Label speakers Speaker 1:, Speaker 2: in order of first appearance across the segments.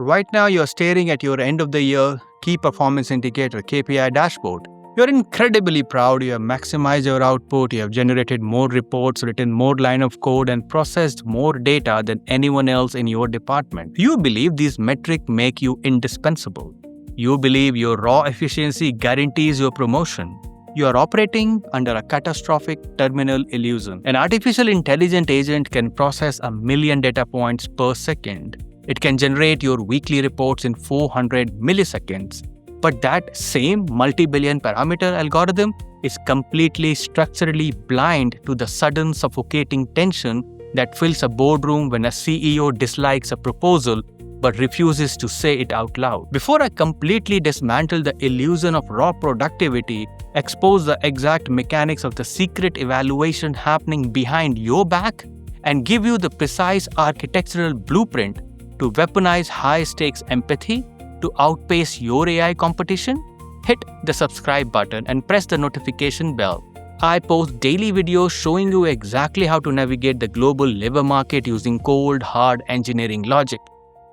Speaker 1: Right now, you're staring at your end of the year key performance indicator KPI dashboard. You're incredibly proud. You have maximized your output, you have generated more reports, written more line of code, and processed more data than anyone else in your department. You believe these metrics make you indispensable. You believe your raw efficiency guarantees your promotion. You are operating under a catastrophic terminal illusion. An artificial intelligent agent can process 1 million data points per second. It can generate your weekly reports in 400 milliseconds. But that same multi-billion parameter algorithm is completely structurally blind to the sudden suffocating tension that fills a boardroom when a CEO dislikes a proposal but refuses to say it out loud. Before I completely dismantle the illusion of raw productivity, expose the exact mechanics of the secret evaluation happening behind your back, and give you the precise architectural blueprint to weaponize high-stakes empathy to outpace your AI competition, hit the subscribe button and press the notification bell. I post daily videos showing you exactly how to navigate the global labor market using cold, hard engineering logic.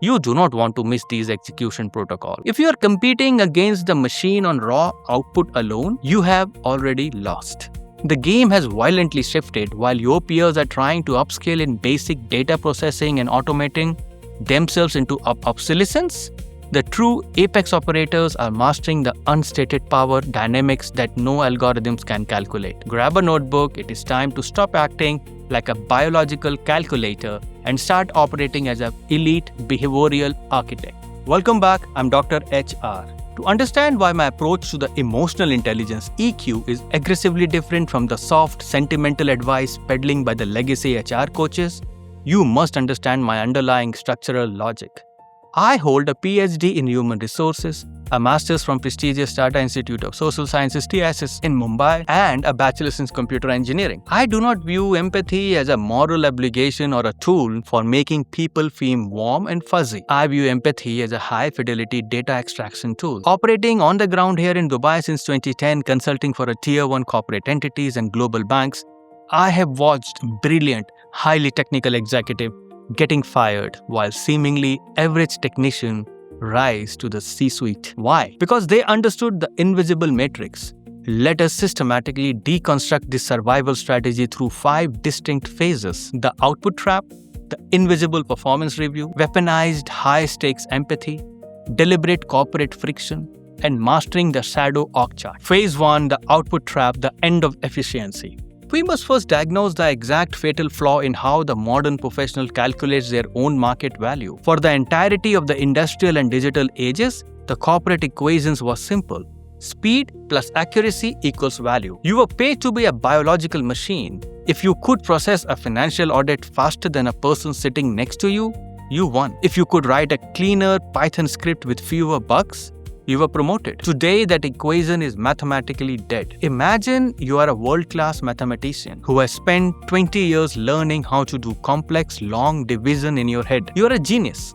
Speaker 1: You do not want to miss these execution protocols. If you are competing against the machine on raw output alone, you have already lost. The game has violently shifted. While your peers are trying to upscale in basic data processing and automating themselves into obsolescence, the true apex operators are mastering the unstated power dynamics that no algorithms can calculate. Grab a notebook. It is time to stop acting like a biological calculator and start operating as an elite behavioral architect. Welcome back, I'm Dr. HR. To understand why my approach to the emotional intelligence EQ is aggressively different from the soft, sentimental advice peddling by the legacy HR coaches, you must understand my underlying structural logic. I hold a PhD in Human Resources, a Master's from prestigious Tata Institute of Social Sciences TISS in Mumbai, and a Bachelor's in Computer Engineering. I do not view empathy as a moral obligation or a tool for making people feel warm and fuzzy. I view empathy as a high-fidelity data extraction tool. Operating on the ground here in Dubai since 2010, consulting for a Tier 1 corporate entities and global banks, I have watched brilliant, highly technical executives getting fired while seemingly average technician rise to the C-suite. Why? Because they understood the invisible matrix. Let us systematically deconstruct this survival strategy through 5 distinct phases: the output trap, the invisible performance review, weaponized high-stakes empathy, deliberate corporate friction, and mastering the shadow org chart. Phase 1, the output trap, the end of efficiency. We must first diagnose the exact fatal flaw in how the modern professional calculates their own market value. For the entirety of the industrial and digital ages, the corporate equations were simple. Speed plus accuracy equals value. You were paid to be a biological machine. If you could process a financial audit faster than a person sitting next to you, you won. If you could write a cleaner Python script with fewer bugs, you were promoted. Today, that equation is mathematically dead. Imagine you are a world-class mathematician who has spent 20 years learning how to do complex, long division in your head. You are a genius.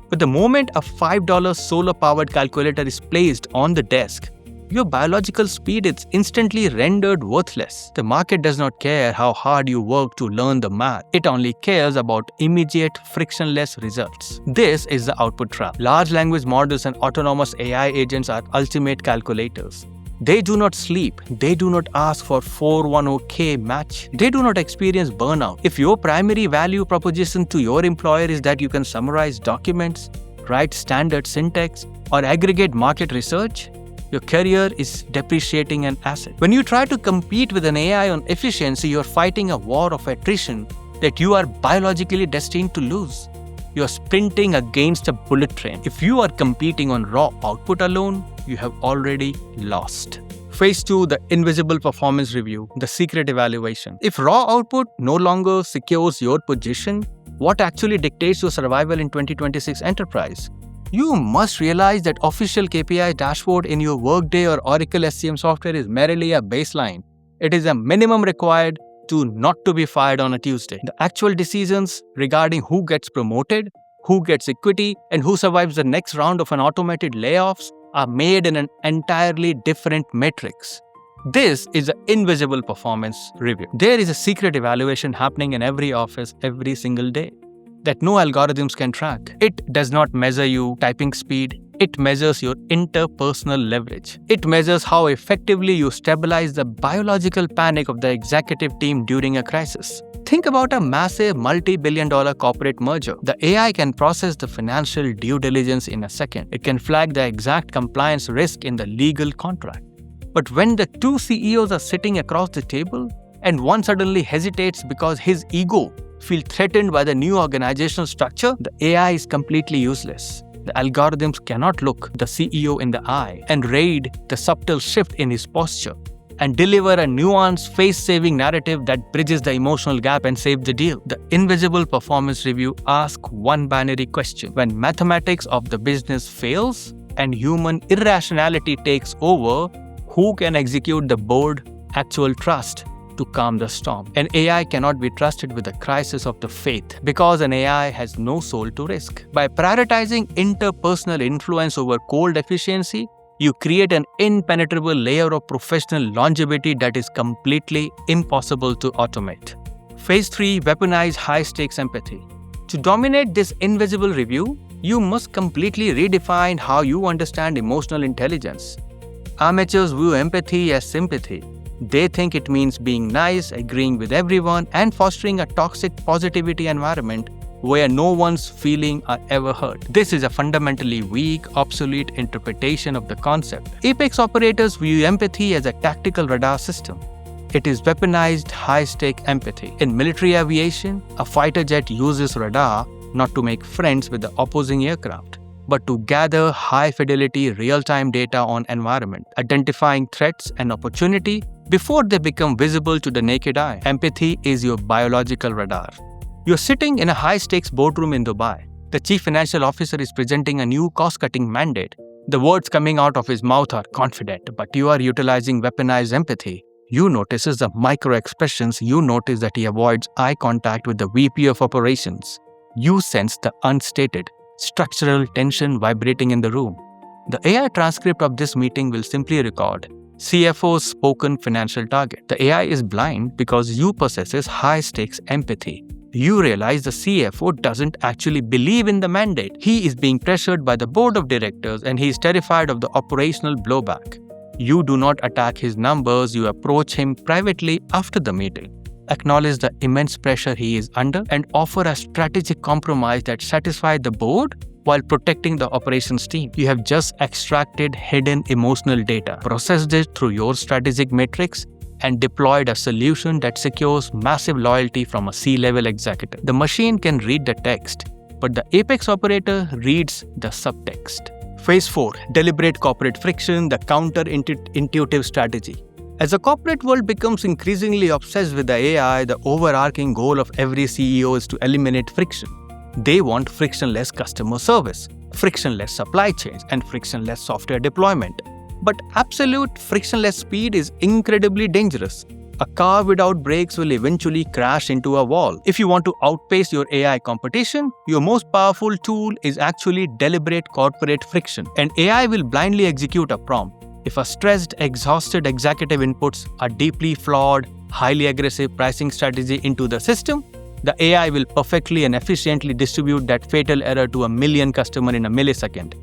Speaker 1: But the moment a $5 solar-powered calculator is placed on the desk, your biological speed is instantly rendered worthless. The market does not care how hard you work to learn the math. It only cares about immediate, frictionless results. This is the output trap. Large language models and autonomous AI agents are ultimate calculators. They do not sleep. They do not ask for 410k match. They do not experience burnout. If your primary value proposition to your employer is that you can summarize documents, write standard syntax, or aggregate market research, your career is depreciating an asset. When you try to compete with an AI on efficiency, you are fighting a war of attrition that you are biologically destined to lose. You are sprinting against a bullet train. If you are competing on raw output alone, you have already lost. Phase 2, the invisible performance review, the secret evaluation. If raw output no longer secures your position, what actually dictates your survival in 2026 enterprise? You must realize that official KPI dashboard in your Workday or Oracle SCM software is merely a baseline. It is a minimum required to not to be fired on a Tuesday. The actual decisions regarding who gets promoted, who gets equity, and who survives the next round of an automated layoffs are made in an entirely different matrix. This is an invisible performance review. There is a secret evaluation happening in every office every single day. that no algorithms can track. It does not measure your typing speed. It measures your interpersonal leverage. It measures how effectively you stabilize the biological panic of the executive team during a crisis. Think about a massive multi-billion-dollar corporate merger. The AI can process the financial due diligence in a second. It can flag the exact compliance risk in the legal contract. But when the two CEOs are sitting across the table and one suddenly hesitates because his ego feels threatened by the new organizational structure, the AI is completely useless. The algorithms cannot look the CEO in the eye and read the subtle shift in his posture and deliver a nuanced, face-saving narrative that bridges the emotional gap and saves the deal. The invisible performance review asks one binary question. When mathematics of the business fails and human irrationality takes over, who can execute the board actual trust to calm the storm? An AI cannot be trusted with the crisis of the faith because an AI has no soul to risk. By prioritizing interpersonal influence over cold efficiency, you create an impenetrable layer of professional longevity that is completely impossible to automate. Phase 3. Weaponize high-stakes empathy. To dominate this invisible review, you must completely redefine how you understand emotional intelligence. Amateurs view empathy as sympathy. They think it means being nice, agreeing with everyone, and fostering a toxic positivity environment where no one's feelings are ever heard. This is a fundamentally weak, obsolete interpretation of the concept. Apex operators view empathy as a tactical radar system. It is weaponized high-stake empathy. In military aviation, a fighter jet uses radar not to make friends with the opposing aircraft, but to gather high-fidelity real-time data on environment, identifying threats and opportunity before they become visible to the naked eye. Empathy is your biological radar. You're sitting in a high-stakes boardroom in Dubai. The chief financial officer is presenting a new cost-cutting mandate. The words coming out of his mouth are confident, but you are utilizing weaponized empathy. You notice the micro-expressions. You notice that he avoids eye contact with the VP of operations. You sense the unstated, structural tension vibrating in the room. The AI transcript of this meeting will simply record CFO's spoken financial target. The AI is blind because you possess high-stakes empathy. You realize the CFO doesn't actually believe in the mandate. He is being pressured by the board of directors and he is terrified of the operational blowback. You do not attack his numbers, you approach him privately after the meeting. Acknowledge the immense pressure he is under and offer a strategic compromise that satisfies the board while protecting the operations team. You have just extracted hidden emotional data, processed it through your strategic matrix, and deployed a solution that secures massive loyalty from a C-level executive. The machine can read the text, but the Apex operator reads the subtext. Phase 4. Deliberate corporate friction, the counter-intuitive strategy. As the corporate world becomes increasingly obsessed with the AI, the overarching goal of every CEO is to eliminate friction. They want frictionless customer service, frictionless supply chains, and frictionless software deployment. But absolute frictionless speed is incredibly dangerous. A car without brakes will eventually crash into a wall. If you want to outpace your AI competition, your most powerful tool is actually deliberate corporate friction. An AI will blindly execute a prompt. If a stressed, exhausted executive inputs a deeply flawed, highly aggressive pricing strategy into the system, the AI will perfectly and efficiently distribute that fatal error to 1 million customers in a millisecond.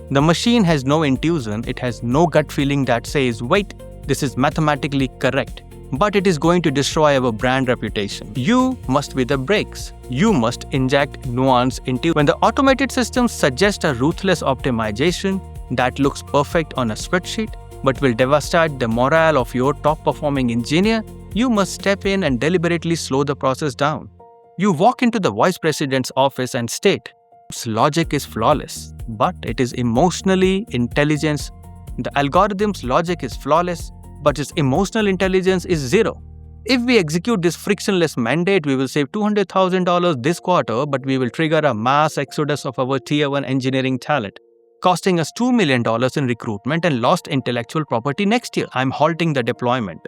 Speaker 1: The machine has no intuition, it has no gut feeling that says, wait, this is mathematically correct, but it is going to destroy our brand reputation. You must be the brakes. You must inject nuance into. When the automated systems suggest a ruthless optimization that looks perfect on a spreadsheet, but will devastate the morale of your top-performing engineer, you must step in and deliberately slow the process down. You walk into the vice president's office and state, its logic is flawless, but it is emotionally intelligence. The algorithm's logic is flawless, but its emotional intelligence is zero. If we execute this frictionless mandate, we will save $200,000 this quarter, but we will trigger a mass exodus of our Tier 1 engineering talent, costing us $2 million in recruitment and lost intellectual property next year. I'm halting the deployment.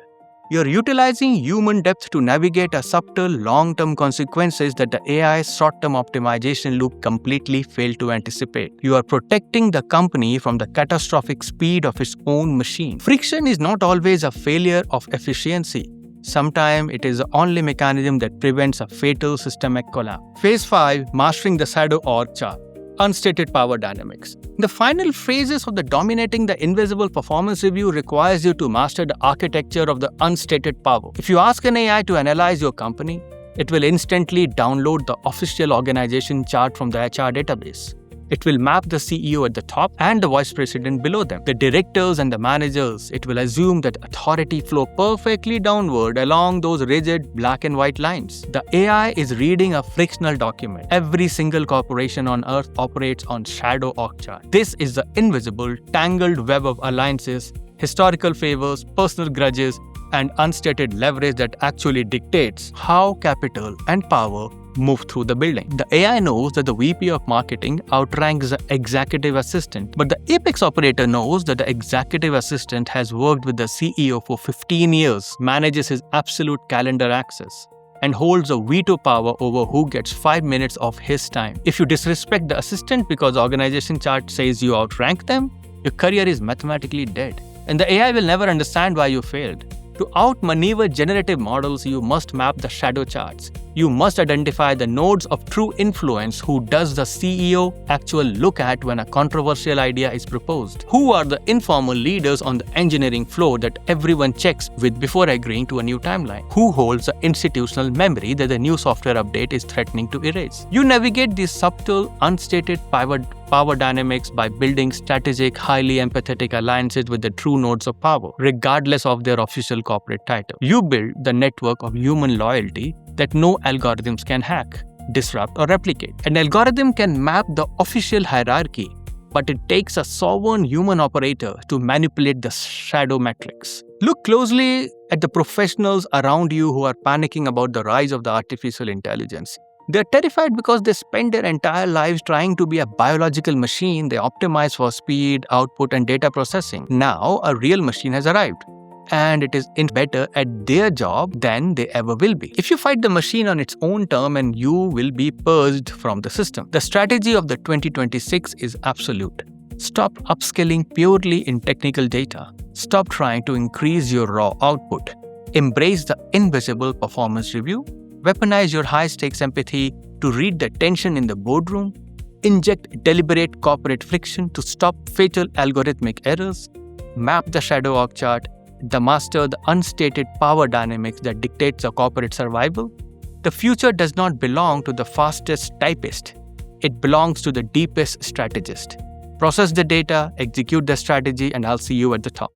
Speaker 1: You're utilizing human depth to navigate a subtle long-term consequences that the AI's short-term optimization loop completely failed to anticipate. You are protecting the company from the catastrophic speed of its own machine. Friction is not always a failure of efficiency. Sometimes it is the only mechanism that prevents a fatal systemic collapse. Phase 5, Mastering the Shadow Org Chart. Unstated power dynamics. The final phases of the dominating the invisible performance review requires you to master the architecture of the unstated power. If you ask an AI to analyze your company, it will instantly download the official organization chart from the HR database. It will map the CEO at the top and the vice president below them, the directors and the managers. It will assume that authority flow perfectly downward along those rigid black and white lines. The AI is reading a frictional document. Every single corporation on earth operates on shadow org chart. This is the invisible, tangled web of alliances, historical favors, personal grudges, and unstated leverage that actually dictates how capital and power move through the building. The AI knows that the VP of marketing outranks the executive assistant, but the apex operator knows that the executive assistant has worked with the CEO for 15 years, manages his absolute calendar access, and holds a veto power over who gets 5 minutes of his time. If you disrespect the assistant because the organization chart says you outrank them, your career is mathematically dead. And the AI will never understand why you failed. To outmaneuver generative models, you must map the shadow charts. You must identify the nodes of true influence. Who does the CEO actually look at when a controversial idea is proposed? Who are the informal leaders on the engineering floor that everyone checks with before agreeing to a new timeline? Who holds the institutional memory that the new software update is threatening to erase? You navigate these subtle, unstated power dynamics by building strategic, highly empathetic alliances with the true nodes of power, regardless of their official corporate title. You build the network of human loyalty that no algorithms can hack, disrupt, or replicate. An algorithm can map the official hierarchy, but it takes a sovereign human operator to manipulate the shadow matrix. Look closely at the professionals around you who are panicking about the rise of the artificial intelligence. They're terrified because they spend their entire lives trying to be a biological machine. They optimize for speed, output, and data processing. Now, a real machine has arrived, and it is better at their job than they ever will be. If you fight the machine on its own term, and you will be purged from the system. The strategy of the 2026 is absolute. Stop upskilling purely in technical data. Stop trying to increase your raw output. Embrace the invisible performance review. Weaponize your high-stakes empathy to read the tension in the boardroom. Inject deliberate corporate friction to stop fatal algorithmic errors. Map the shadow org chart. Master the unstated power dynamics that dictates a corporate survival. The future does not belong to the fastest typist. It belongs to the deepest strategist. Process the data, execute the strategy, and I'll see you at the top.